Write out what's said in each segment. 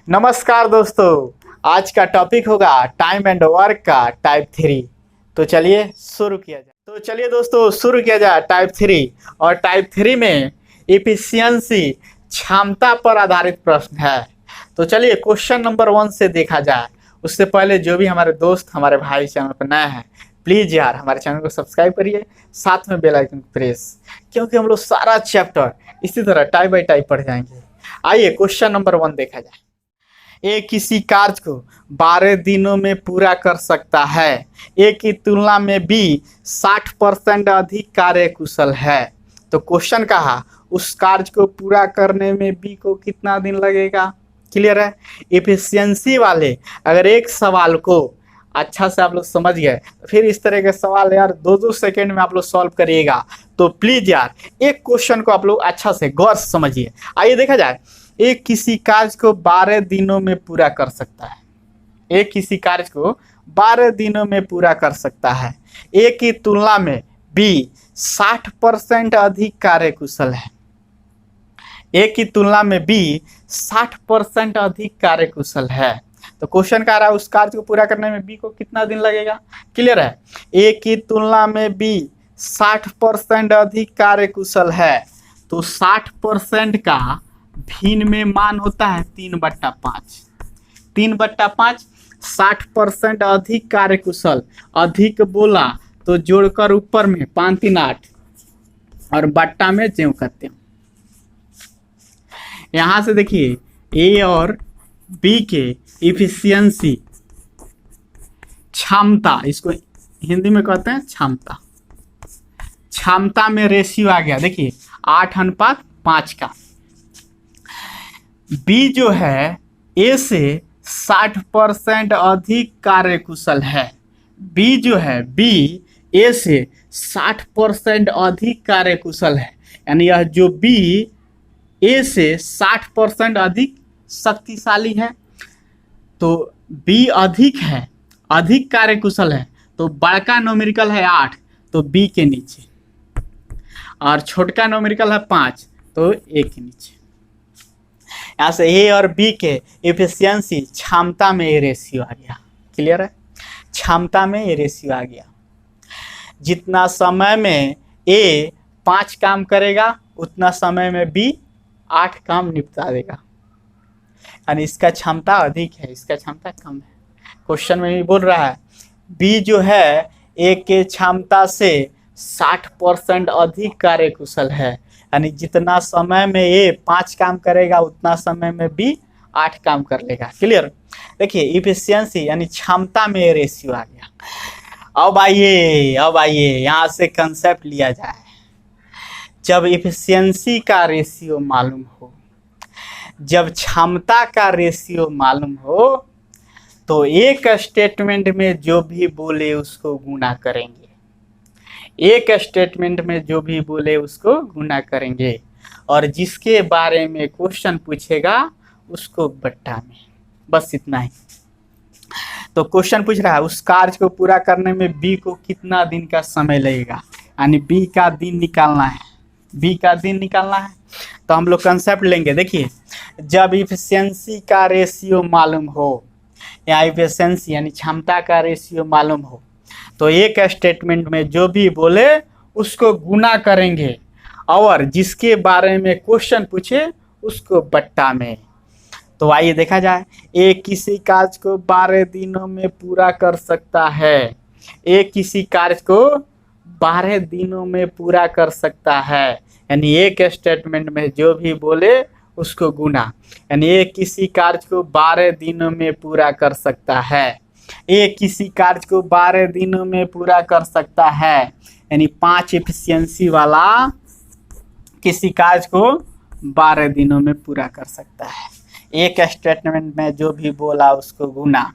नमस्कार दोस्तों, आज का टॉपिक होगा टाइम एंड वर्क का टाइप 3। तो चलिए शुरू किया जाए। टाइप 3। और टाइप 3 में इफिशियंसी क्षमता पर आधारित प्रश्न है। तो चलिए क्वेश्चन नंबर 1 से देखा जाए। उससे पहले जो भी हमारे दोस्त हमारे भाई चैनल पर नए हैं, प्लीज़ यार हमारे चैनल को सब्सक्राइब करिए, साथ में बेल आइकन प्रेस, क्योंकि हम लोग सारा चैप्टर इसी तरह टाइप बाई टाइप पढ़ जाएंगे। आइए क्वेश्चन नंबर 1 देखा जाए। ए किसी कार्य को 12 दिनों में पूरा कर सकता है। ए की तुलना में बी 60% अधिक कार्यकुशल है। तो क्वेश्चन कहा उस कार्य को पूरा करने में बी को कितना दिन लगेगा। क्लियर है। इफिशियंसी वाले अगर एक सवाल को अच्छा से आप लोग समझ गए, फिर इस तरह के सवाल यार 2-2 सेकेंड में आप लोग सॉल्व करिएगा। तो प्लीज यार एक क्वेश्चन को आप लोग अच्छा से गौर से समझिए। आइए देखा जाए। एक किसी कार्य को 12 दिनों में पूरा कर सकता है। एक किसी कार्य को 12 दिनों में पूरा कर सकता है। ए की तुलना में बी 60% अधिक कार्यकुशल है। ए की तुलना में बी 60% अधिक कार्यकुशल है। तो क्वेश्चन कह रहा है उस कार्य को पूरा करने में बी को कितना दिन लगेगा। क्लियर है। ए की तुलना में बी 60% अधिक कार्यकुशल है। तो 60% का भिन्न में मान होता है 3/5। 3/5 60% अधिक कार्यकुशल, अधिक बोला तो जोड़कर ऊपर में 5 3 8 और बट्टा में ज्यों करते हैं। यहां से देखिए ए और बी के इफिशियंसी क्षमता, इसको हिंदी में कहते हैं क्षमता। क्षमता में रेशियो आ गया। देखिए 8:5 का। बी जो है ए से 60% अधिक कार्यकुशल है। बी जो है बी ए से 60% अधिक कार्यकुशल है। यानी यह जो बी ए से 60% अधिक शक्तिशाली है। तो बी अधिक है, अधिक कार्यकुशल है। तो बड़का न्यूमेरिकल है 8, तो बी के नीचे, और छोटका न्यूमेरिकल है 5, तो ए के नीचे। यहाँ से ए और बी के इफिशियंसी क्षमता में ये रेशियो आ गया। क्लियर है। क्षमता में ये रेशियो आ गया। जितना समय में ए 5 काम करेगा उतना समय में बी 8 काम निपटा देगा। यानी इसका क्षमता अधिक है, इसका क्षमता कम है। क्वेश्चन में भी बोल रहा है बी जो है ए के क्षमता से 60% अधिक कार्यकुशल है। यानी जितना समय में ए 5 काम करेगा उतना समय में बी 8 काम कर लेगा। क्लियर। देखिए इफिशियंसी यानी क्षमता में रेशियो आ गया। अब आइए यहाँ से कंसेप्ट लिया जाए। जब इफिशियंसी का रेशियो मालूम हो, जब क्षमता का रेशियो मालूम हो, तो एक स्टेटमेंट में जो भी बोले उसको गुणा करेंगे। एक स्टेटमेंट में जो भी बोले उसको गुणा करेंगे, और जिसके बारे में क्वेश्चन पूछेगा उसको बट्टा में। बस इतना ही। तो क्वेश्चन पूछ रहा है उस कार्य को पूरा करने में बी को कितना दिन का समय लगेगा। यानी बी का दिन निकालना है। बी का दिन निकालना है। तो हम लोग कंसेप्ट लेंगे। देखिए जब इफिशियंसी का रेशियो मालूम हो, या इफिशियंसी यानी क्षमता का रेशियो मालूम हो, तो एक स्टेटमेंट में जो भी बोले उसको गुना करेंगे, और जिसके बारे में क्वेश्चन पूछे उसको बट्टा में। तो आइए देखा जाए। ए किसी कार्य को 12 दिनों में पूरा कर सकता है। ए किसी कार्य को 12 दिनों में पूरा कर सकता है। यानी एक स्टेटमेंट में जो भी बोले उसको गुना। यानी ए किसी कार्य को 12 दिनों में पूरा कर सकता है। ए किसी कार्य को 12 दिनों में पूरा कर सकता है। यानी 5 इफिशियंसी वाला किसी कार्य को 12 दिनों में पूरा कर सकता है। एक स्टेटमेंट में जो भी बोला उसको गुना,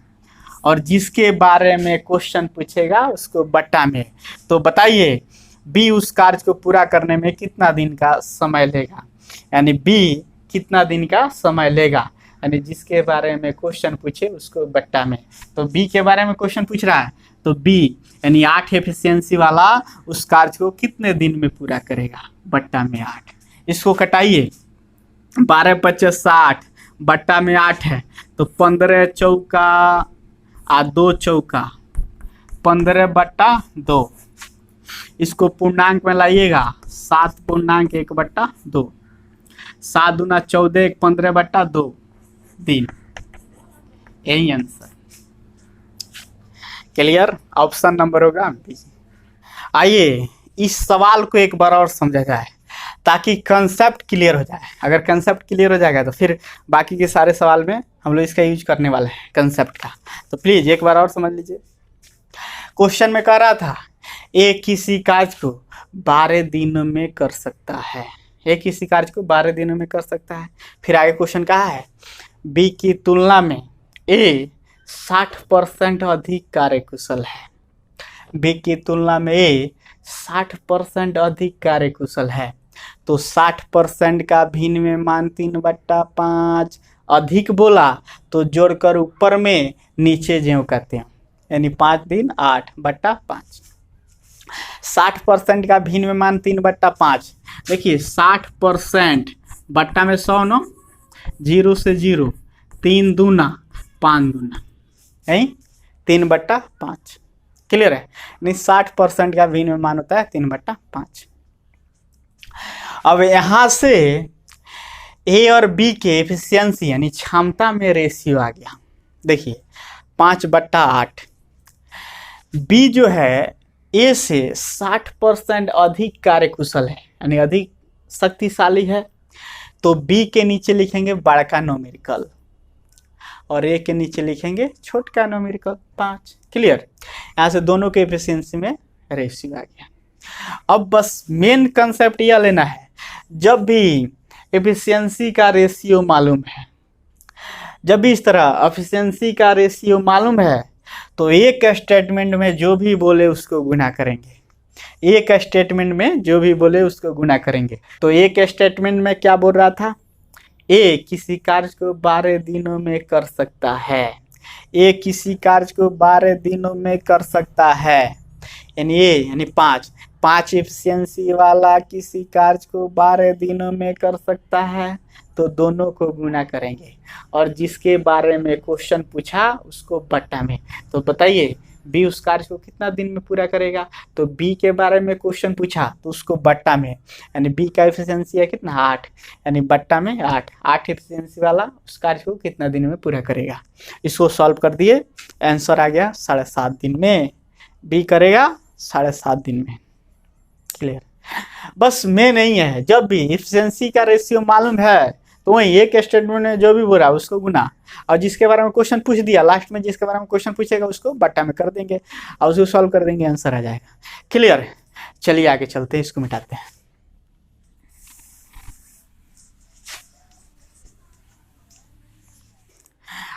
और जिसके बारे में क्वेश्चन पूछेगा उसको बट्टा में। तो बताइए बी उस कार्य को पूरा करने में कितना दिन का समय लेगा। यानी बी कितना दिन का समय लेगा, यानी जिसके बारे में क्वेश्चन पूछे उसको बट्टा में। तो बी के बारे में क्वेश्चन पूछ रहा है, तो बी यानी 8 एफिशिएंसी वाला उस कार्य को कितने दिन में पूरा करेगा, बट्टा में 8। इसको कटाइए, 12 × 50 60, बट्टा में 8 है, तो 15 चौका 2 चौका 15/2। इसको पूर्णांक में लाइएगा 7.1/2। 7 दूना 14, 15/2 3। यही आंसर। क्लियर? ऑप्शन नंबर होगा बी। आइए इस सवाल को एक बार और समझा जाए ताकि कंसेप्ट क्लियर हो जाए। अगर कंसेप्ट क्लियर हो जाएगा तो फिर बाकी के सारे सवाल में हम लोग इसका यूज करने वाले हैं कंसेप्ट का। तो प्लीज़ एक बार और समझ लीजिए। क्वेश्चन में कह रहा था ए किसी कार्य को 12 दिनों में कर सकता है। ए किसी कार्य को 12 दिनों में कर सकता है। फिर आगे क्वेश्चन कहा है बी की तुलना में ए 60% अधिक कार्यकुशल है। बी की तुलना में ए 60% अधिक कार्यकुशल है। तो 60% का भिन्न में मान 3/5। अधिक बोला तो जोड़कर ऊपर में नीचे ज्यों कहते हैं, यानी 5 दिन 8/5। 60% का भिन्न में मान 3/5। देखिए 60% बट्टा में 100 नो, 0 से 0, 3 दूना 5 दूना, यही 3/5। क्लियर है? यानी 60% का भिन्न में मान होता है 3/5। अब यहाँ से ए और बी के एफिशिएंसी यानी क्षमता में रेशियो आ गया। देखिए 5/8। बी जो है ए से 60% अधिक कार्यकुशल है, यानी अधिक शक्तिशाली है। तो बी के नीचे लिखेंगे बड़का नोमेरिकल और ए के नीचे लिखेंगे छोटका नोमेरिकल 5। क्लियर? यहाँ से दोनों के एफिशिएंसी में रेशियो आ गया। अब बस मेन कंसेप्ट यह लेना है, जब भी एफिशिएंसी का रेशियो मालूम है, जब भी इस तरह एफिशिएंसी का रेशियो मालूम है तो एक स्टेटमेंट में जो भी बोले उसको गुना करेंगे। एक स्टेटमेंट में जो भी बोले उसको गुना करेंगे। तो एक स्टेटमेंट में क्या बोल रहा था? ए किसी कार्य को 12 दिनों में कर सकता है। ए किसी कार्य को 12 दिनों में कर सकता है, यानी ए यानी 5 एफिशिएंसी वाला किसी कार्य को 12 दिनों में कर सकता है। तो दोनों को गुना करेंगे और जिसके बारे में क्वेश्चन पूछा उसको बट्टा में। तो बताइए बी उस कार्य को कितना दिन में पूरा करेगा? तो बी के बारे में क्वेश्चन पूछा तो उसको बट्टा में, यानी बी का एफिशिएंसी है कितना 8, यानी बट्टा में 8 एफिशिएंसी वाला उस कार्य को कितना दिन में पूरा करेगा। इसको सॉल्व कर दिए, आंसर आ गया 7.5 दिन में। बी करेगा 7.5 दिन में। क्लियर? बस में नहीं है, जब भी एफिशिएंसी का रेशियो मालूम है तो वही एक स्टेटमेंट में जो भी बोला उसको गुना, और जिसके बारे में क्वेश्चन पूछ दिया लास्ट में जिसके बारे में क्वेश्चन पूछेगा उसको बट्टा में कर देंगे और उसको सॉल्व कर देंगे, आंसर आ जाएगा। क्लियर? चलिए आगे चलते हैं, इसको मिटाते हैं।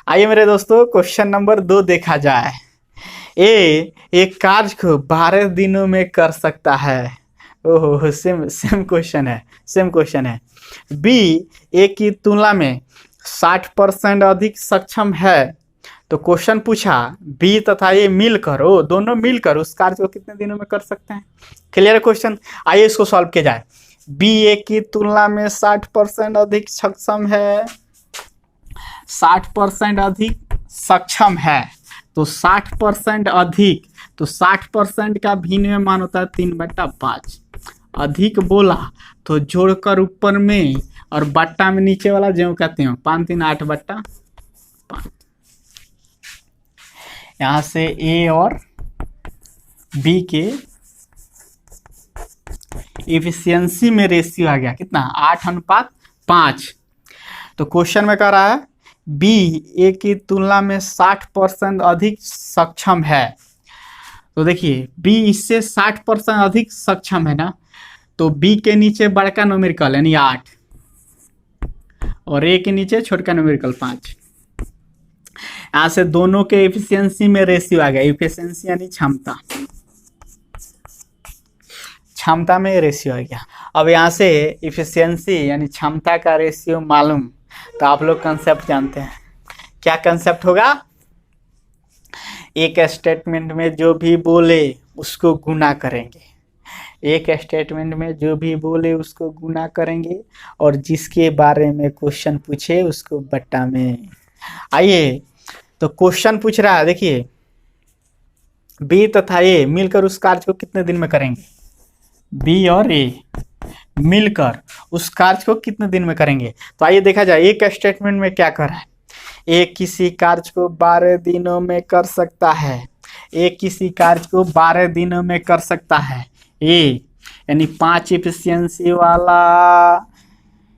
आइए मेरे दोस्तों क्वेश्चन नंबर 2 देखा जाए। ए एक कार्य को 12 दिनों में कर सकता है। ओहो सेम क्वेश्चन है। बी ए की तुलना में 60% अधिक सक्षम है। तो क्वेश्चन पूछा बी तथा ए मिलकर, दोनों मिलकर उस कार्य को कितने दिनों में कर सकते हैं। Clear question? आइए इसको सॉल्व किया जाए। बी ए की तुलना में 60% अधिक सक्षम है। 60% अधिक सक्षम है तो 60% अधिक, तो 60% का भिन्न में मान होता है 3/5। अधिक बोला तो जोड़कर ऊपर में और बट्टा में नीचे वाला ज्यों कहते हैं 5 3 8/5। यहाँ से ए और बी के एफिशिएंसी में रेशियो आ गया कितना 8:5। तो क्वेश्चन में कह रहा है बी ए की तुलना में 60% अधिक सक्षम है। तो देखिए बी इससे 60% अधिक सक्षम है ना, तो बी के नीचे बड़का न्यूमेरिकल यानी 8 और ए के नीचे छोटका न्यूमेरिकल 5। यहाँ से दोनों के एफिशिएंसी में रेशियो आ गया। एफिशिएंसी यानी क्षमता में रेशियो आ गया। अब यहाँ से एफिशिएंसी यानी क्षमता का रेशियो मालूम, तो आप लोग कंसेप्ट जानते हैं। क्या कंसेप्ट होगा? एक स्टेटमेंट में जो भी बोले उसको गुना करेंगे। एक स्टेटमेंट में जो भी बोले उसको गुना करेंगे और जिसके बारे में क्वेश्चन पूछे उसको बट्टा में। आइए तो क्वेश्चन पूछ रहा है, देखिए बी तथा ए मिलकर उस कार्य को कितने दिन में करेंगे। बी और ए मिलकर उस कार्य को कितने दिन में करेंगे। तो आइए देखा जाए एक स्टेटमेंट में क्या कर रहा है। ए किसी कार्य को 12 दिनों में कर सकता है। ए किसी कार्य को 12 दिनों में कर सकता है। ए यानी 5 एफिशिएंसी वाला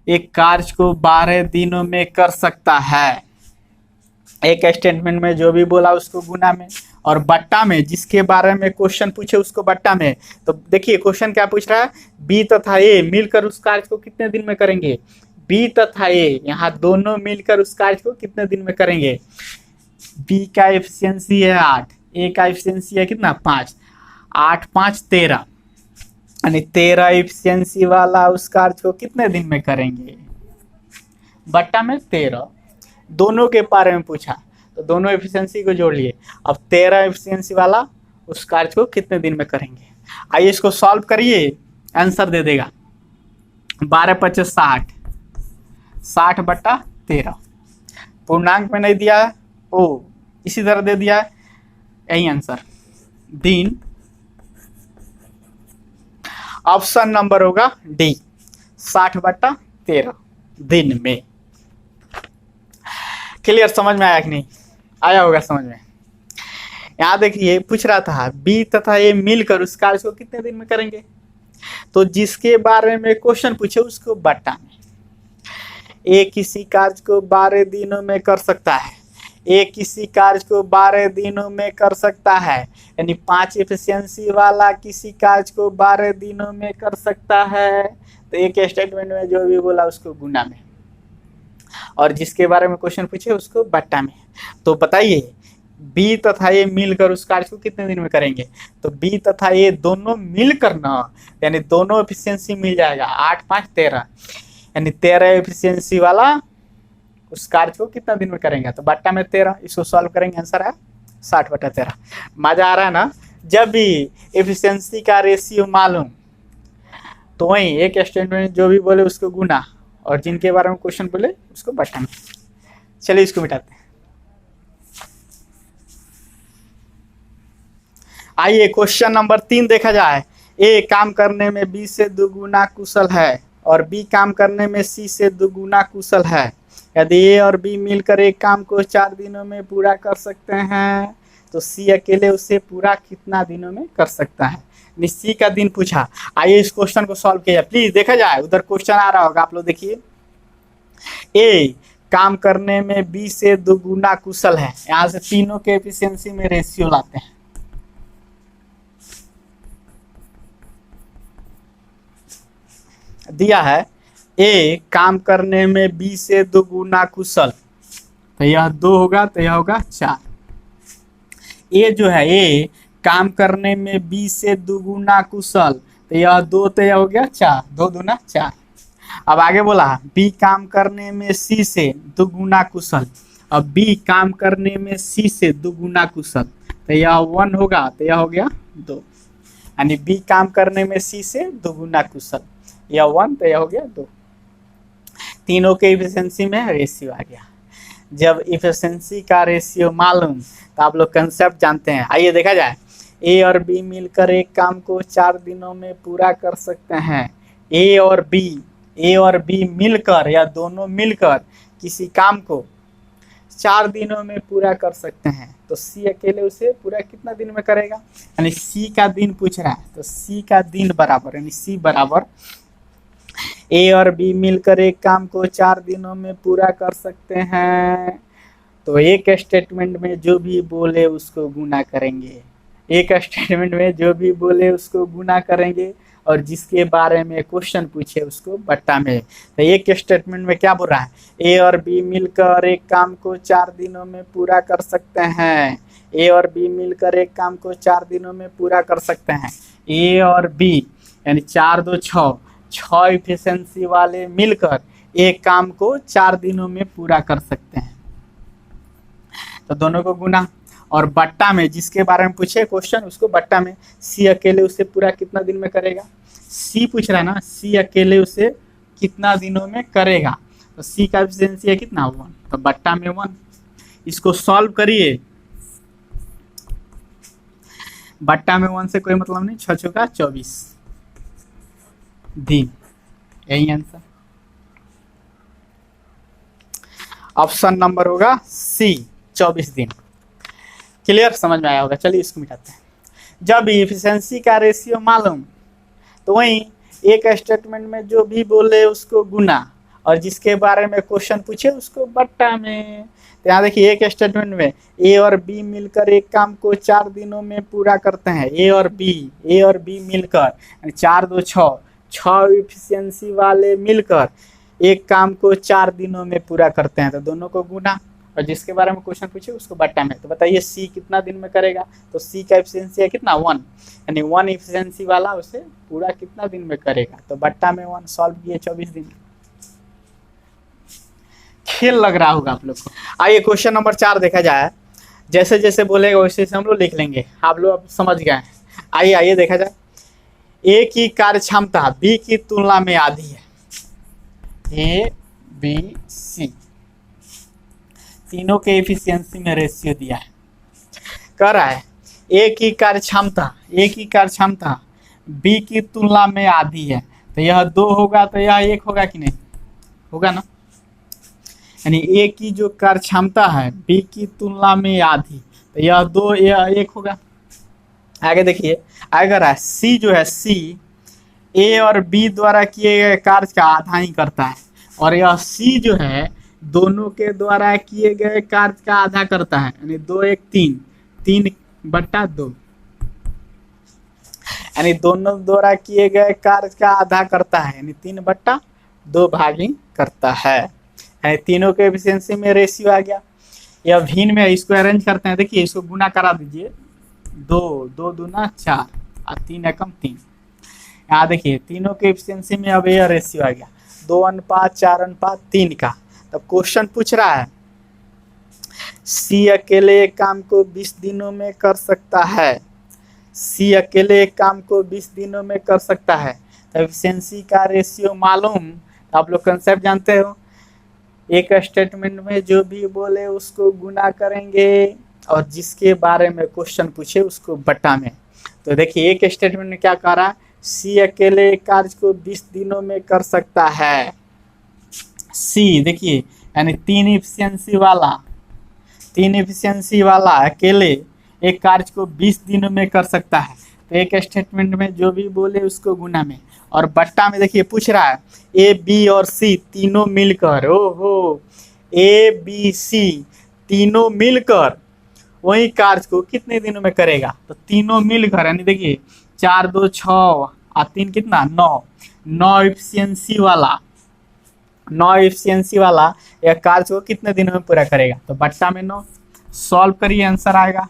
एक कार्य को 12 दिनों में कर सकता है। एक स्टेटमेंट में जो भी बोला उसको गुना में और बट्टा में जिसके बारे में क्वेश्चन पूछे उसको बट्टा में। तो देखिए क्वेश्चन क्या पूछ रहा है, बी तथा ए मिलकर उस कार्य को कितने दिन में करेंगे। बी तथा ए यहाँ दोनों मिलकर उस कार्य को कितने दिन में करेंगे। बी का एफिशिएंसी है 8, ए का एफिशिएंसी है कितना 5, 8 5 13 यानी 13 एफिशिएंसी वाला उस कार्य को कितने दिन में करेंगे। बट्टा में 13, दोनों के बारे में पूछा तो दोनों एफिशिएंसी को जोड़ लिए। अब 13 एफिशिएंसी वाला उस कार्य को कितने दिन में करेंगे। आइए इसको सॉल्व करिए, आंसर दे देगा 12 25 60, 60 बट्टा 13। पूर्णांक में नहीं दिया है, ओ इसी तरह दे दिया है, यही आंसर दिन। ऑप्शन नंबर होगा डी 60 बट्टा 13 दिन में। क्लियर, समझ में आया कि नहीं आया होगा समझ में। यहाँ देखिए पूछ रहा था बी तथा ए मिलकर उस कार्य को कितने दिन में करेंगे। तो जिसके बारे में क्वेश्चन पूछे उसको बट्टा में। ए किसी कार्य को 12 दिनों में कर सकता है। ए किसी कार्य को 12 दिनों में कर सकता है यानी 5 एफिशिएंसी वाला किसी कार्य को 12 दिनों में कर सकता है। तो एक स्टेटमेंट में जो भी बोला उसको गुना में और जिसके बारे में क्वेश्चन पूछे उसको बट्टा में। तो बताइए बी तथा ए मिलकर उस कार्य को कितने दिन में करेंगे। तो बी तथा ए दोनों मिलकर ना यानी दोनों एफिशिएंसी मिल जाएगा 8 5 13 यानी 13 एफिशिएंसी वाला उस कार्य को कितना दिन में करेंगे। तो बट्टा में 13, इसको सॉल्व करेंगे आंसर है 60 बट्टा 13। मजा आ रहा है ना। जब भी एफिशिएंसी का रेशियो मालूम तो वहीं एक स्टेटमेंट जो भी बोले उसको गुना और जिनके बारे में क्वेश्चन बोले उसको बट्टा में। चलिए इसको मिटाते हैं। आइए क्वेश्चन नंबर 3 देखा जाए। ए काम करने में बी से दुगुना कुशल है और बी काम करने में सी से दुगुना कुशल है। यदि ए और बी मिलकर एक काम को 4 दिनों में पूरा कर सकते हैं तो सी अकेले उसे पूरा कितना दिनों में कर सकता है। सी का दिन पूछा। आइए इस क्वेश्चन को सॉल्व किया प्लीज। देखा जाए उधर क्वेश्चन आ रहा होगा, आप लोग देखिए। ए काम करने में बी से दुगुना कुशल है। यहाँ से तीनों के एफिशिएंसी में रेशियो लाते हैं। दिया है ए काम करने में बी से दुगुना कुशल, तो यह 2 होगा तो यह होगा 4। ए जो है ए काम करने में बी से दुगुना कुशल तो यह 2 तो यह हो गया 4, 2 दूना 4। अब आगे बोला बी काम करने में सी से दुगुना कुशल। अब बी काम करने में सी से दुगुना कुशल तो यह 1 होगा तो यह हो गया 2 यानी बी काम करने में सी से दुगुना कुशल, यह 1 तो यह हो गया 2। तीनों के इफिशिएंसी में रेशियो आ गया। जब इफिशिएंसी का रेशियो मालूम तो आप लोग कंसेप्ट जानते हैं। आइए देखा जाए ए और बी मिलकर एक काम को 4 दिनों में पूरा कर सकते हैं। ए और बी मिलकर या दोनों मिलकर किसी काम को 4 दिनों में पूरा कर सकते हैं तो सी अकेले उसे पूरा कितना दिन में करेगा। यानी सी का दिन पूछ रहा है तो सी का दिन बराबर यानी सी बराबर ए और बी मिलकर एक काम को 4 दिनों में पूरा कर सकते हैं तो एक स्टेटमेंट में जो भी बोले उसको गुना करेंगे। एक स्टेटमेंट में जो भी बोले उसको गुना करेंगे और जिसके बारे में क्वेश्चन पूछे उसको बट्टा में। तो एक स्टेटमेंट में क्या बोल रहा है, ए और बी मिलकर एक काम को 4 दिनों में पूरा कर सकते हैं। ए और बी मिलकर एक काम को 4 दिनों में पूरा कर सकते हैं। ए और बी यानी 4 2 6 एफिशिएंसी वाले मिलकर एक काम को 4 दिनों में पूरा कर सकते हैं तो दोनों को गुना और बट्टा में जिसके बारे में पूछे क्वेश्चन उसको बट्टा में सी अकेले उसे पूरा कितना दिन में करेगा। सी पूछ रहा है ना, सी अकेले उसे कितना दिनों में करेगा। तो सी का एफिशिएंसी है कितना 1, तो बट्टा में 1। इसको सॉल्व करिए, बट्टा में 1 से कोई मतलब नहीं, 6 चौका 24 दिन, यही आंसर। ऑप्शन नंबर होगा सी 24 दिन। क्लियर, समझ में आया होगा। चलिए इसको मिटाते हैं। जब इफिशिएंसी का रेशियो मालूम तो वहीं एक स्टेटमेंट में जो भी बोले उसको गुना और जिसके बारे में क्वेश्चन पूछे उसको बट्टा में। तो यहाँ देखिए एक स्टेटमेंट में ए और बी मिलकर एक काम को 4 दिनों में पूरा करते हैं। ए और बी मिलकर 4 2 6 इफिशिएंसी वाले मिलकर एक काम को 4 दिनों में पूरा करते हैं। तो दोनों को गुना और जिसके बारे में क्वेश्चन पूछे उसको बट्टा में। तो बताइए सी कितना दिन में करेगा। तो सी का एफिशिएंसी है कितना 1, यानी 1 इफिशिएंसी वाला उसे पूरा कितना दिन में करेगा। तो बट्टा में 1 सॉल्व किए 24 दिन। खेल लग रहा होगा आप लोग को। आइए क्वेश्चन नंबर 4 देखा जाए। जैसे जैसे बोलेगा वैसे वैसे हम लोग लिख लेंगे, आप लोग अब समझ गए। आइए देखा जाए। ए की कार्य क्षमता बी की तुलना में आधी है। ए बी सी तीनों के एफिशिएंसी में रेशियो दिया है। कह रहा है ए की कार्य क्षमता बी की तुलना में आधी है। तो यह 2 होगा तो यह 1 होगा कि नहीं, होगा ना। यानी ए की जो कार्य क्षमता है बी की तुलना में आधी, तो यह 2 यह 1 होगा। आगे देखिए, अगर सी जो है सी ए और बी द्वारा किए गए कार्य का आधा ही करता है और यह सी जो है दोनों के द्वारा किए गए कार्य का आधा करता है, यानी 2 1 3 बट्टा 2, यानी दोनों द्वारा किए गए कार्य का आधा करता है, यानी 3 बट्टा 2 भाग ही करता है। यानी तीनों के एफिशिएंसी में रेशियो आ गया। यह भिन्न में इसको अरेंज करते हैं। देखिए इसको गुना करा दीजिए, 2 2 दूना 4 और 3 एकम 3। यहाँ देखिए तीनों के एफिशिएंसी में अब यह रेशियो आ गया 2 अनुपात 4 अनुपात 3 का। तब क्वेश्चन पूछ रहा है सी अकेले एक काम को 20 दिनों में कर सकता है। सी अकेले एक काम को 20 दिनों में कर सकता है। तो एफिशिएंसी का रेशियो मालूम, आप लोग कंसेप्ट जानते हो। एक स्टेटमेंट में जो भी बोले उसको गुना करेंगे और जिसके बारे में क्वेश्चन पूछे उसको बट्टा में। तो देखिए एक स्टेटमेंट में क्या कह रहा है, सी अकेले कार्य को 20 दिनों में कर सकता है। सी देखिए यानी 3 इफिशिएंसी वाला अकेले एक कार्य को 20 दिनों में कर सकता है। तो एक स्टेटमेंट में जो भी बोले उसको गुना में और बट्टा में देखिए पूछ रहा है ए बी और सी तीनों मिलकर, ओहो ए बी सी तीनों मिलकर वही कार्य को कितने दिनों में करेगा। तो तीनों मिलकर यानी देखिए 4 2 6 और 3 कितना 9 इफिशिएंसी वाला यह कार्य को कितने दिनों में पूरा करेगा। तो बट्टा में 9 सॉल्व करिए, आंसर आएगा।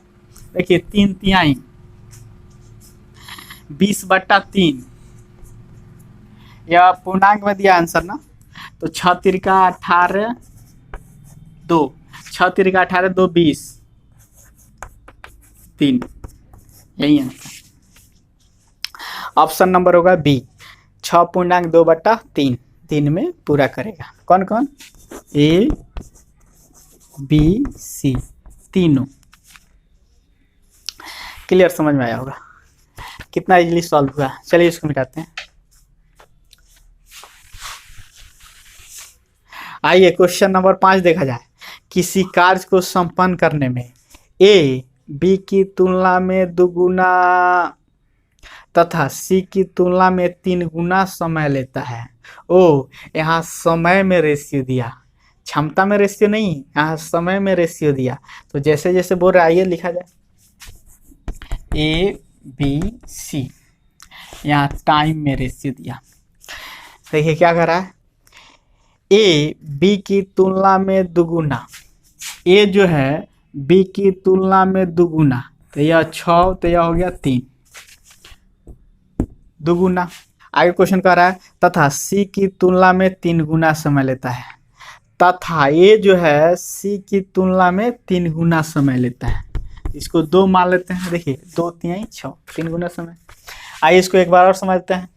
देखिए 3 तिहाई 20 बट्टा 3, यह पूर्णांक में दिया आंसर ना। तो 6 तिरिका 18 2 6 तिरिका 18 2 20 3, यही आंसर। ऑप्शन नंबर होगा बी 6 पूर्णांक 2 बट्टा 3 दिन में पूरा करेगा। कौन कौन, ए बी सी तीनों। क्लियर, समझ में आया होगा। कितना इजीली सॉल्व हुआ। चलिए इसको मिटाते हैं। आइए क्वेश्चन नंबर 5 देखा जाए। किसी कार्य को संपन्न करने में ए बी की तुलना में 2 गुना तथा सी की तुलना में 3 गुना समय लेता है। ओ यहाँ समय में रेशियो दिया, क्षमता में रेशियो नहीं, यहाँ समय में रेशियो दिया। तो जैसे जैसे बोल रहा है आइए लिखा जाए। ए बी सी यहाँ टाइम में रेशियो दिया। देखिए क्या कर रहा है, ए बी की तुलना में 2 गुना, ए जो है बी की तुलना में 2 गुना, तो यह 6 तो यह हो गया 3 2 गुना। आगे क्वेश्चन कर रहा है तथा सी की तुलना में 3 गुना समय लेता है। तथा ए जो है सी की तुलना में 3 गुना समय लेता है। इसको 2 मान लेते हैं। देखिए 2 3 6, 3 गुना समय। आइए इसको एक बार और समझते हैं।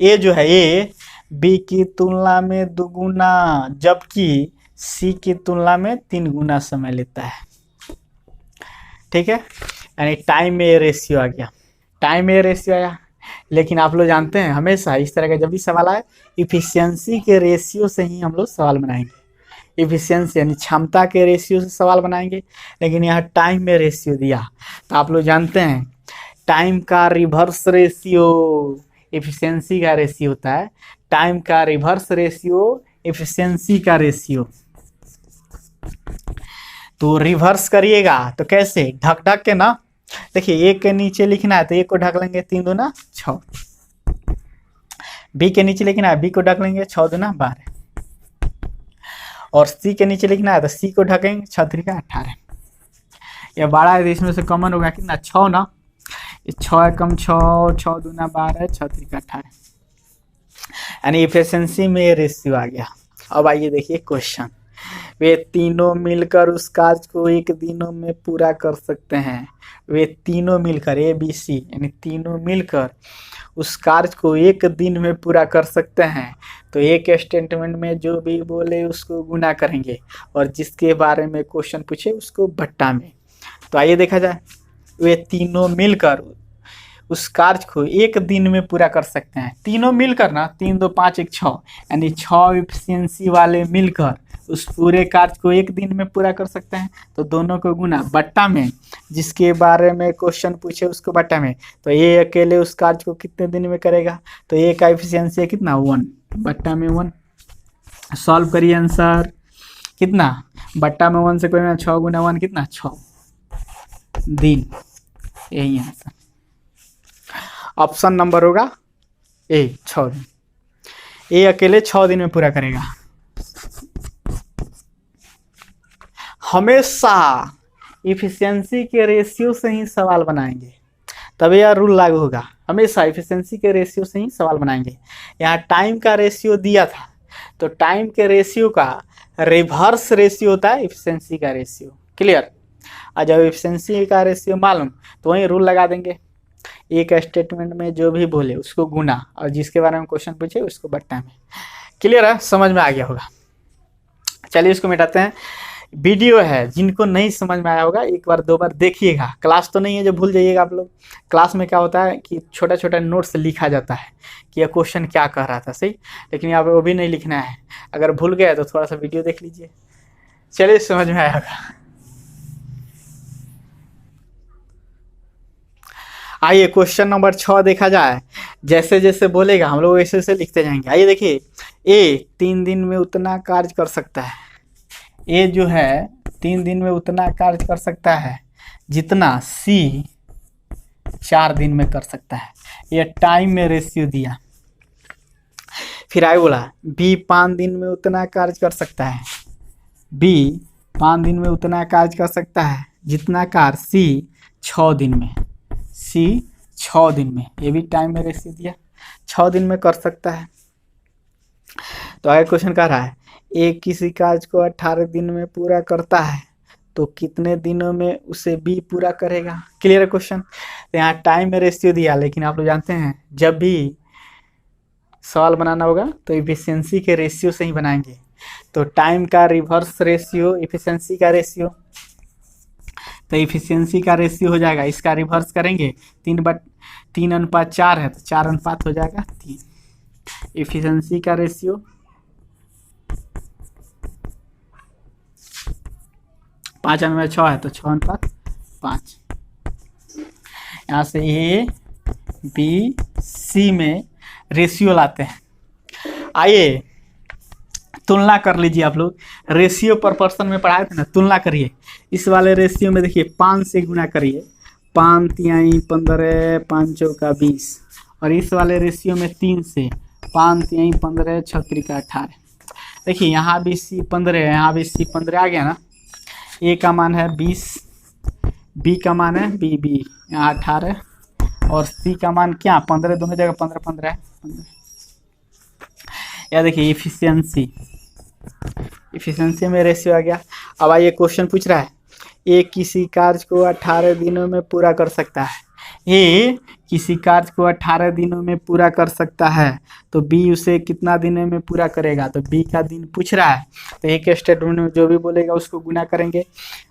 ए जो है ए बी की तुलना में 2 गुना, जबकि सी की तुलना में 3 गुना समय लेता है। ठीक है, यानी टाइम ए रेशियो आ गया, टाइम ए रेशियो आया। लेकिन आप लोग जानते हैं हमेशा इस तरह का जब भी सवाल आए इफिशियंसी के रेशियो से ही हम लोग सवाल बनाएंगे। इफिशियंसी यानी क्षमता के रेशियो से सवाल बनाएंगे, लेकिन यहाँ टाइम में रेशियो दिया तो आप लोग जानते हैं टाइम का रिवर्स रेशियो इफिशियंसी का रेशियो होता है। टाइम का रिवर्स रेशियो इफिशियंसी का रेशियो। तो रिवर्स करिएगा तो कैसे, ढक ढक के ना। देखिए एक के नीचे लिखना है तो एक को ढक लेंगे 3 दूना 6, बी के नीचे लिखना है बी को ढक लेंगे 6 दूना 12, और सी के नीचे लिखना है तो सी को ढकेंगे 6 3 18। यह 12 है, इसमें से कॉमन होगा कितना 6 ना, 6 कम 6, 6 दूना 12, 6 3 18, यानी इफिशियंसी में रेशियो आ गया। अब आइए देखिए क्वेश्चन, वे तीनों मिलकर उस कार्य को 1 दिनों में पूरा कर सकते हैं। वे तीनों मिलकर ए बी सी यानी तीनों मिलकर उस कार्य को 1 दिन में पूरा कर सकते हैं। तो एक स्टेटमेंट में जो भी बोले उसको गुना करेंगे और जिसके बारे में क्वेश्चन पूछे उसको बट्टा में। तो आइए देखा जाए, वे तीनों मिलकर उस कार्य को 1 दिन में पूरा कर सकते हैं। तीनों मिलकर ना, 3 2 5 1 6, यानी 6 इफिशियंसी वाले मिलकर उस पूरे कार्य को 1 दिन में पूरा कर सकते हैं। तो दोनों को गुना बट्टा में, जिसके बारे में क्वेश्चन पूछे उसको बट्टा में। तो ये अकेले उस कार्य को कितने दिन में करेगा, तो ये का इफिशियंसी है कितना 1, बट्टा में 1। सॉल्व करिए आंसर कितना, बट्टा में 1 से कोई ना, 6 गुना 1 कितना 6 दिन। यही आंसर ऑप्शन नंबर होगा ए 6 दिन। ए अकेले 6 दिन में पूरा करेगा। हमेशा इफिशियंसी के रेशियो से ही सवाल बनाएंगे, तभी यह रूल लागू होगा। हमेशा इफिशियंसी के रेशियो से ही सवाल बनाएंगे। यहाँ टाइम का रेशियो दिया था तो टाइम के रेशियो का रिवर्स रेशियो होता है इफिशियंसी का रेशियो। क्लियर, और जब इफिशियंसी का रेशियो मालूम तो वहीं रूल लगा देंगे। एक स्टेटमेंट में जो भी बोले उसको गुना और जिसके बारे में क्वेश्चन पूछे उसको बट्टा में। क्लियर है, समझ में आ गया होगा। चलिए इसको मिटाते हैं। वीडियो है, जिनको नहीं समझ में आया होगा एक बार 2 बार देखिएगा। क्लास तो नहीं है जो भूल जाइएगा आप लोग। क्लास में क्या होता है कि छोटा छोटा नोट्स लिखा जाता है कि यह क्वेश्चन क्या कह रहा था, सही, लेकिन यहाँ पे वो भी नहीं लिखना है। अगर भूल गए तो थोड़ा सा वीडियो देख लीजिए। चलिए समझ में आया होगा। आइए क्वेश्चन नंबर 6 देखा जाए। जैसे जैसे बोलेगा हम लोग वैसे वैसे लिखते जाएंगे। आइए देखिए, ए 3 दिन में उतना कार्य कर सकता है। ए जो है 3 दिन में उतना कार्य कर सकता है जितना सी 4 दिन में कर सकता है। ये टाइम में रेशियो दिया। फिर आगे बोला बी 5 दिन में उतना कार्य कर सकता है। बी 5 दिन में उतना कार्य कर सकता है जितना कार्य सी 6 दिन में। सी 6 दिन में, ये भी टाइम में रेशियो दिया, 6 दिन में कर सकता है। तो आगे क्वेश्चन कह रहा है ए किसी कार्य को 18 दिन में पूरा करता है तो कितने दिनों में उसे बी पूरा करेगा। क्लियर है क्वेश्चन। तो यहाँ टाइम में रेशियो दिया, लेकिन आप लोग जानते हैं जब भी सवाल बनाना होगा तो इफिशियंसी के रेशियो से ही बनाएंगे। तो टाइम का रिवर्स रेशियो इफिशियंसी का रेशियो, तो इफिशियंसी का रेशियो हो जाएगा, इसका रिवर्स करेंगे 3:4 है तो 4 अनुपात हो जाएगा 3। इफिशियंसी का रेशियो 5/6 है तो 6:5। यहाँ से ए बी सी में रेशियो लाते हैं। आइए तुलना कर लीजिए। आप लोग रेशियो प्रोपोर्शन में पढ़ाए थे ना, तुलना करिए। इस वाले रेशियो में देखिए 5 से गुना करिए, 5 3 15, 5 चौका 20, और इस वाले रेशियो में 3 से 5 3 15, 6 3 18। देखिए यहाँ भी सी 15 है, यहाँ भी सी 15 आ गया ना। ए का मान है 20, बी का मान है बी यहाँ 18, और सी का मान क्या 15, दोनों जगह 15 15 है 15। या देखिए इफिशियंसी में रेशियो आ गया। अब आइए क्वेश्चन पूछ रहा है ए किसी कार्य को 18 दिनों में पूरा कर सकता है। ए किसी कार्य को 18 दिनों में पूरा कर सकता है, तो बी उसे कितना दिनों में पूरा करेगा? तो बी का दिन पूछ रहा है, तो एक स्टेटमेंट में जो भी बोलेगा उसको गुना करेंगे।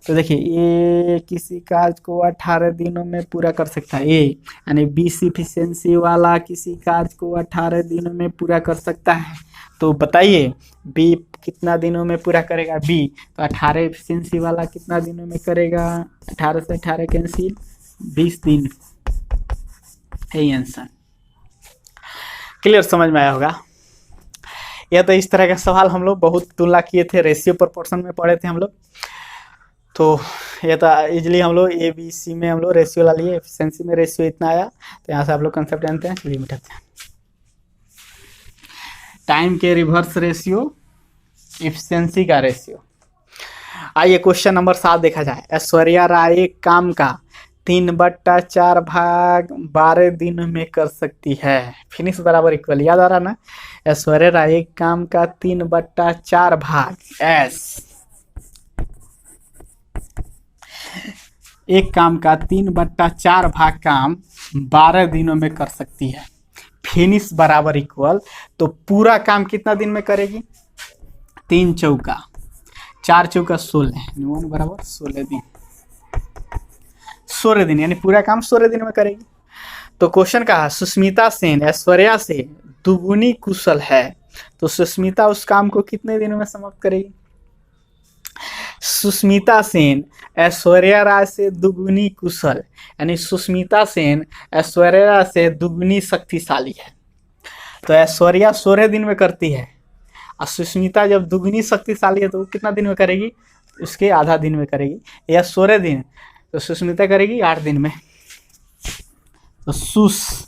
तो देखिए ए किसी कार्य को 18 दिनों में पूरा कर सकता है, ए यानी बी इफिशियंसी वाला किसी कार्य को 18 दिनों में पूरा कर सकता है। तो बताइए बी कितना दिनों में पूरा करेगा? बी तो 18 एफिशिएंसी वाला कितना दिनों में करेगा? 18 से 18 कैंसिल, 20 दिन। यही आंसर। क्लियर, समझ में आया होगा। यह तो इस तरह का सवाल हम लोग बहुत तुलना किए थे, रेशियो प्रोपोर्शन में पढ़े थे हम लोग। तो ये तो इजली हम लोग ए बी सी में हम लोग रेशियो ला लिए, एफिशिएंसी में रेशियो इतना आया, तो यहाँ से आप लोग कंसेप्ट जानते हैं। चलिए मिटाते हैं। टाइम के रिवर्स रेशियो, एफिशिएंसी का रेशियो। आइए क्वेश्चन नंबर 7 देखा जाए। ऐश्वर्या राय एक काम का 3/4 भाग 12 दिन में कर सकती है। फिनिश बराबर इक्वल, याद आ रहा ना? ऐश्वर्या राय एक काम का 3/4 भाग, एक काम का 3/4 भाग काम 12 दिनों में कर सकती है। फिनिश बराबर इक्वल, तो पूरा काम कितना दिन में करेगी? 3 चौका 4 चौका 16, 1 बराबर 16 दिन। 16 दिन यानी पूरा काम 16 दिन में करेगी। तो क्वेश्चन कहा सुष्मिता सेन ऐश्वर्या से दुगुनी कुशल है, तो सुष्मिता उस काम को कितने दिनों में समाप्त करेगी? सुष्मिता सेन ऐश्वर्या राय से दुगुनी कुशल, यानी सुष्मिता सेन ऐश्वर्या राय से दुगुनी शक्तिशाली है। तो ऐश्वर्या 16 दिन में करती है और सुष्मिता जब दुगुनी शक्तिशाली है तो वो कितना दिन में करेगी? उसके आधा दिन में करेगी। या 16 दिन, तो सुष्मिता करेगी 8 दिन में। तो सुस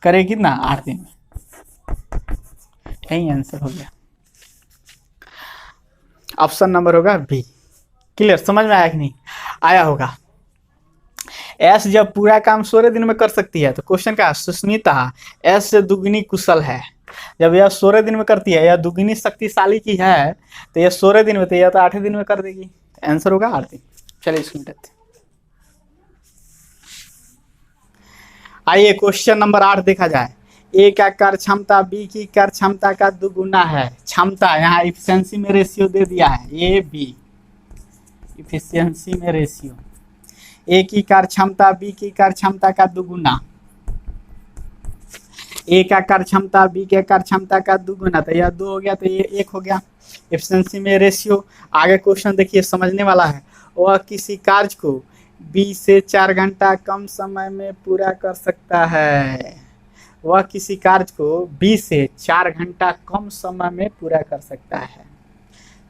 करेगी ना 8 दिन में। यही आंसर हो गया। ऑप्शन नंबर होगा बी। क्लियर, समझ में आया कि नहीं आया होगा? एस जब पूरा काम 16 दिन में कर सकती है, तो क्वेश्चन का सुष्मिता एस से दुगनी कुशल है। जब यह 16 दिन में करती है, यह दुगनी शक्तिशाली की है, तो यह 16 दिन में, तो यह तो 8 दिन में कर देगी। आंसर होगा 8 दिन। चलिए इसको मिटाते हैं। आइए क्वेश्चन नंबर 8 देखा जाए। ए का कार्य क्षमता बी की कार्य क्षमता का दुगुना है। क्षमता यहाँ इफिशियंसी में रेशियो दे दिया है, ए बी इफिशियंसी में रेशियो। ए की कार्य क्षमता बी की कार्य क्षमता का दुगुना, ए का कार्य क्षमता बी के कार्य क्षमता का दुगुना, तो यह 2 हो गया, तो ये 1 हो गया। एफिशिएंसी में रेशियो। आगे क्वेश्चन देखिए, समझने वाला है। वह किसी कार्य को 20 से 4 घंटा कम समय में पूरा कर सकता है। वह किसी कार्य को 20 से 4 घंटा कम समय में पूरा कर सकता है।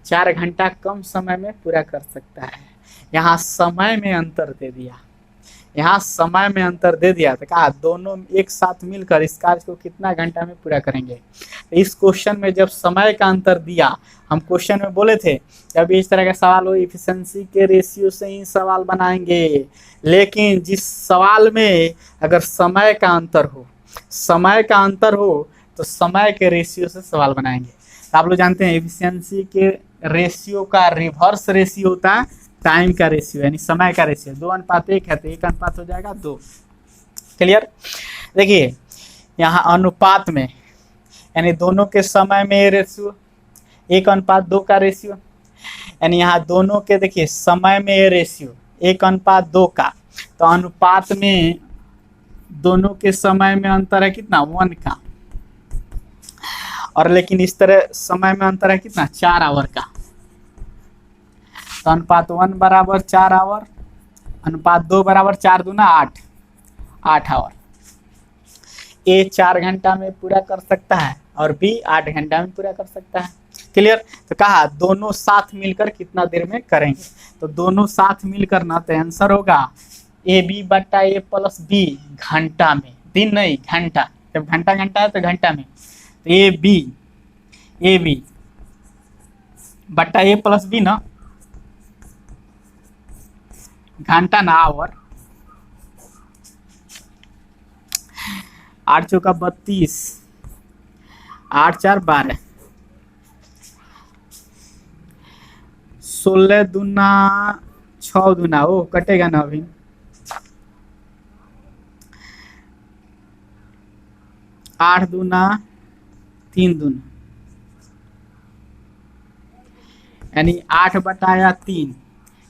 4 घंटा कम समय में पूरा कर सकता है। यहाँ समय में अंतर दे दिया, यहाँ समय में अंतर दे दिया, तो कहा दोनों एक साथ मिलकर इस कार्य को कितना घंटा में पूरा करेंगे। इस क्वेश्चन में जब समय का अंतर दिया, हम क्वेश्चन में बोले थे जब इस तरह का सवाल हो इफिशिएंसी के रेशियो से ही सवाल बनाएंगे, लेकिन जिस सवाल में अगर समय का अंतर हो, समय का अंतर हो, तो समय के रेशियो से सवाल बनाएंगे। तो आप लोग जानते हैं एफिशिएंसी के रेशियो का रिवर्स रेशियो होता है टाइम का रेशियो, यानी समय का रेशियो। 2:1 है, तो 1 अनुपात हो जाएगा 2। क्लियर? देखिए यहाँ अनुपात में, यानी दोनों के समय में रेशियो 1:2 का रेशियो, यानी यहाँ दोनों के देखिए समय में रेशियो 1:2 का, तो अनुपात में दोनों के समय में अंतर है कितना? 1 का। और लेकिन इस तरह समय में अंतर है कितना? 4 आवर का। तो अनुपात 1 बराबर 4 आवर, अनुपात 2 बराबर 4 दूना 8 आवर। ए 4 घंटा में पूरा कर सकता है और बी 8 घंटा में पूरा कर सकता है। क्लियर? तो कहा दोनों साथ मिलकर कितना देर में करेंगे, तो दोनों साथ मिलकर ना, तो आंसर होगा ए बी बट्टा ए प्लस बी घंटा में, दिन नहीं घंटा। जब घंटा घंटा है तो घंटा में, तो ए बी बट्टा ए प्लस बी ना, घंटा ना आवर। 8 चौका 32, 8 4 12, 16 दूना 6 दूना, ओ कटेगा ना अभी। 8 दूना 3 दूना, यानी 8/3।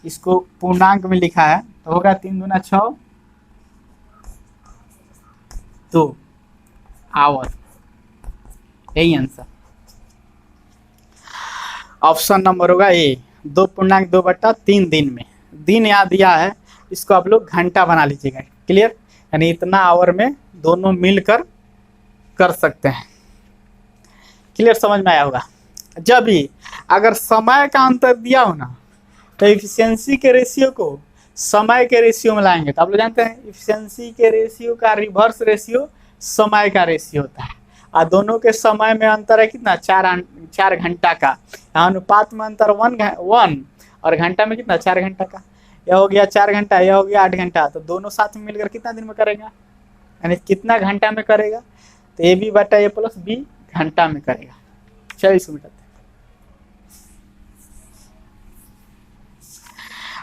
इसको पूर्णांक में लिखा है तो होगा 3 दूना 6, 2 आवर, यही आंसर। ऑप्शन नंबर होगा ए, 2.2/3 दिन में। दिन यहाँ दिया है, इसको आप लोग घंटा बना लीजिएगा। क्लियर, यानी इतना आवर में दोनों मिलकर कर सकते हैं। क्लियर, समझ में आया होगा। जब भी अगर समय का अंतर दिया हो ना, तो इफिशियंसी के रेशियो को समय के रेशियो में लाएंगे। तो आप लोग जानते हैं इफिशियंसी के रेशियो का रिवर्स रेशियो समय का रेशियो होता है, और दोनों के समय में अंतर है कितना, 4 घंटा का। यहाँ अनुपात में अंतर 1 और घंटा में कितना, 4 घंटा का। यह हो गया 4 घंटा, यह हो गया 8 घंटा, तो दोनों साथ में मिलकर कितना दिन में करेगा, यानी कितना घंटा में करेगा, तो AB/A + B घंटा में करेगा। चलिए इसको मिटाते हैं।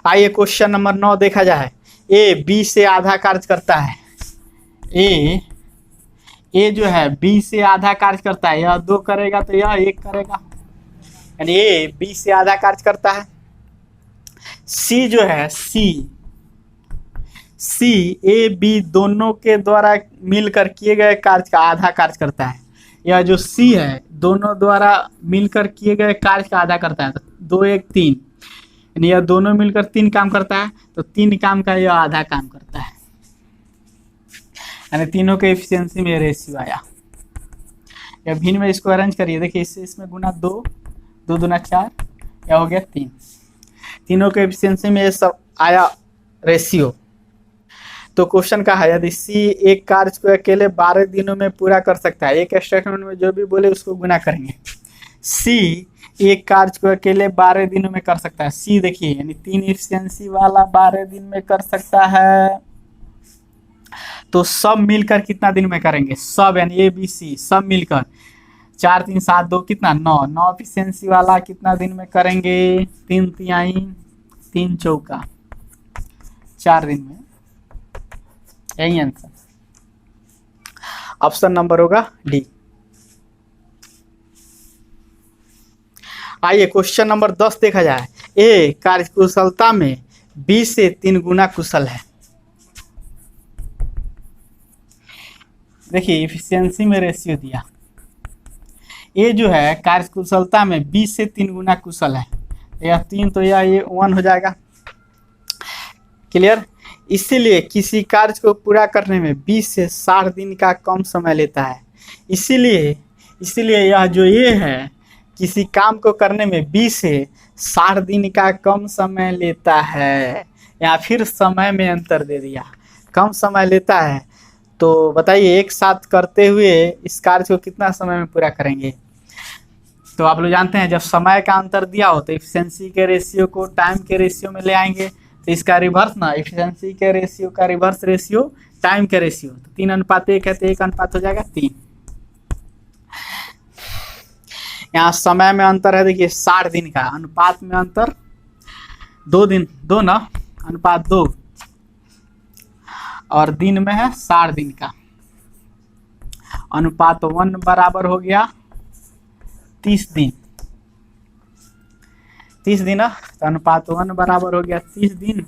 आइए क्वेश्चन नंबर 9 देखा जाए। ए बी से आधा कार्य करता है। ए जो है बी से आधा कार्य करता है, यह 2 करेगा तो यह 1 करेगा, यानी ए बी से आधा कार्य करता है। सी जो है सी ए बी दोनों के द्वारा मिलकर किए गए कार्य का आधा कार्य करता है। यह जो सी है दोनों द्वारा मिलकर किए गए कार्य का आधा करता है, तो 2 1 3, यानी यह दोनों मिलकर 3 काम करता है, तो 3 काम का यह आधा काम करता है, यानी तीनों के एफिशिएंसी में रेशियो आया। या भिन्न में इसको अरेंज करिए, देखिए इसमें गुना 2 2 दूना 4, या हो गया 3। तीनों के एफिशिएंसी में ये सब आया रेशियो। तो क्वेश्चन का है, यदि सी एक कार्य को अकेले 12 दिनों में पूरा कर सकता है, एक स्टेटमेंट में जो भी बोले उसको गुना करेंगे। सी एक कार्य को अकेले 12 दिनों में कर सकता है। सी देखिए, यानी 3 एफिशिएंसी वाला 12 दिन में कर सकता है, तो सब मिलकर कितना दिन में करेंगे, सब यानी ए बी सी सब मिलकर 4 3 7 2 कितना 9 एफिशिएंसी वाला कितना दिन में करेंगे, 3 तिहाई 3 चौका 4 दिन में, यही आंसर। ऑप्शन नंबर होगा डी। आइए क्वेश्चन नंबर 10 देखा जाए। ए कार्यकुशलता में बी से 3 गुना कुशल है। देखिए इफिशियंसी में रेशियो दिया, ए जो है कार्यकुशलता में 20 से 3 गुना कुशल है, यह 3 तो यह 1 हो जाएगा। क्लियर, इसीलिए किसी कार्य को पूरा करने में 20 से 60 दिन का कम समय लेता है। इसीलिए यह जो ये है किसी काम को करने में 20 से 60 दिन का कम समय लेता है, या फिर समय में अंतर दे दिया, कम समय लेता है। तो बताइए एक साथ करते हुए इस कार्य को कितना समय में पूरा करेंगे। तो आप लोग जानते हैं जब समय का अंतर दिया हो तो एफिशिएंसी के रेशियो को टाइम के रेशियो में ले आएंगे, तो इसका रिवर्स ना, एफिशिएंसी के रेशियो का रिवर्स रेशियो टाइम के रेशियो, तो 3:1 है तो 1 अनुपात हो जाएगा 3। यहाँ समय में अंतर है, देखिए 60 दिन का, अनुपात में अंतर 2 दिन 2 ना, अनुपात 2, और दिन में है 60 दिन का, अनुपात 1 बराबर हो गया 30 दिन। 30 दिन है तो अनुपात 1 बराबर हो गया 30 दिन,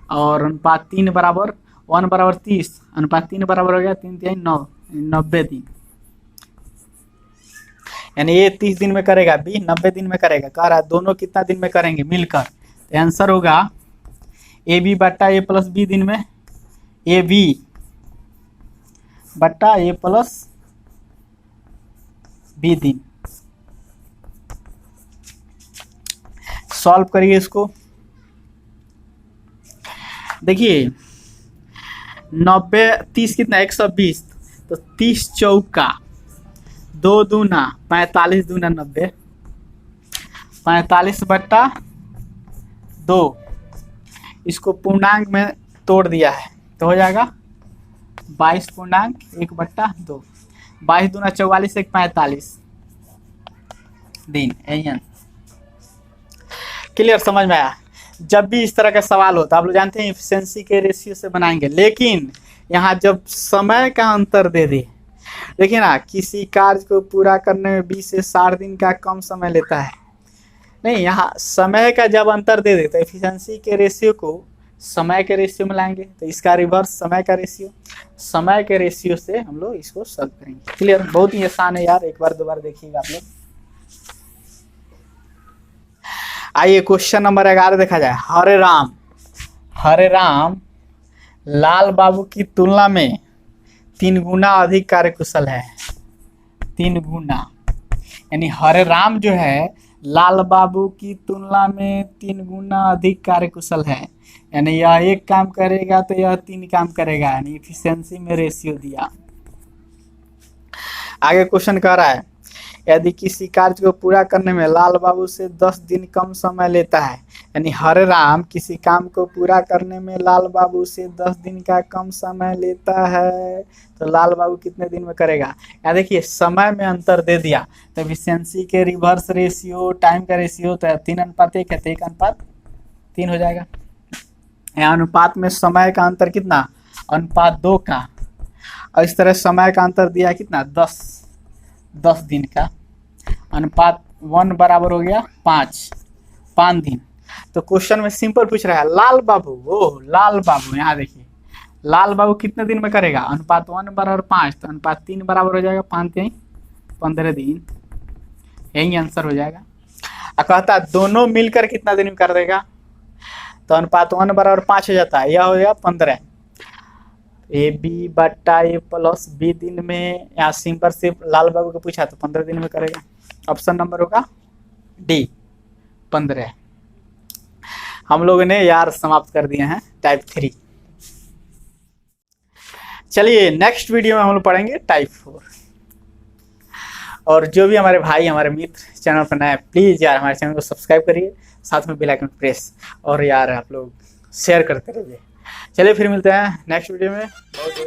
और अनुपात 3 बराबर 1 बराबर 30, अनुपात 3 बराबर हो गया 3 3 9 90 दिन, यानी ये 30 दिन में करेगा, बी 90 दिन में करेगा। कह रहा है दोनों कितना दिन में करेंगे मिलकर, तो आंसर होगा ए बी बट्टा ए प्लस बी दिन में, ए बी बट्टा ए प्लस बी दिन। सॉल्व करिए इसको। देखिए 90 30 कितना 120, तो 30 चौका 2 दूना 45 दूना 90, 45 बट्टा 2, इसको पूर्णांक में तोड़ दिया है तो हो जाएगा 22.1/2, 22 दूना 44 1 45 दिन, यही। क्लियर, समझ में आया। जब भी इस तरह का सवाल होता है, आप लोग जानते हैं इफिशिएंसी के रेशियो से बनाएंगे, लेकिन यहाँ जब समय का अंतर दे दे, देखिए ना, किसी कार्य को पूरा करने में 20 से 60 दिन का कम समय लेता है, नहीं, यहाँ समय का जब अंतर दे दे तो एफिशिएंसी के रेशियो को समय के रेशियो में लाएंगे, तो इसका रिवर्स समय का रेशियो, समय के रेशियो से हम लोग इसको सॉल्व करेंगे। क्लियर? बहुत ही आसान है यार, एक बार 2 बार देखिएगा आप लोग। आइए क्वेश्चन नंबर 11 देखा जाए। हरे राम लाल बाबू की तुलना में 3 गुना अधिक कार्यकुशल है। 3 गुना, यानी हरे राम जो है लाल बाबू की तुलना में 3 गुना अधिक कार्यकुशल है, यानी यह 1 काम करेगा तो यह 3 काम करेगा, यानी इफिशिएंसी में रेशियो दिया। आगे क्वेश्चन कह रहा है, यदि किसी कार्य को पूरा करने में लाल बाबू से 10 दिन कम समय लेता है, यानी हरे राम किसी काम को पूरा करने में लाल बाबू से 10 दिन का कम समय लेता है, तो लाल बाबू कितने दिन में करेगा। यहाँ देखिए समय में अंतर दे दिया, तो एफिशिएंसी के रिवर्स रेशियो टाइम का रेशियो तो 3:1 है, तो 1:3 हो जाएगा। यहाँ अनुपात में समय का अंतर कितना, अनुपात 2 का, और इस तरह समय का अंतर दिया कितना, 10 दिन का, अनुपात 1 बराबर हो गया 5 दिन। तो क्वेश्चन में सिंपल पूछ रहा है लाल बाबू, यहाँ देखिए लाल बाबू कितने दिन में करेगा, अनुपात 1 बराबर 5, तो अनुपात 3 बराबर हो जाएगा 5 15 दिन, यही आंसर हो जाएगा। और कहता दोनों मिलकर कितना दिन में कर देगा, तो अनुपात 1 बराबर 5 हो जाता है, यह हो गया 15, AB बट्टा A प्लस B दिन में, यहाँ सिंपल से लाल बाबू को पूछा तो 15 दिन में करेगा। ऑप्शन नंबर होगा डी 15। हम लोगों ने यार समाप्त कर दिए हैं टाइप 3। चलिए नेक्स्ट वीडियो में हम लोग पढ़ेंगे टाइप 4। और जो भी हमारे भाई हमारे मित्र चैनल पर नए, प्लीज़ यार हमारे चैनल को सब्सक्राइब करिए, साथ में बेल आइकन प्रेस, और यार आप लोग शेयर करते रहिए। चलिए फिर मिलते हैं नेक्स्ट वीडियो में। बहुत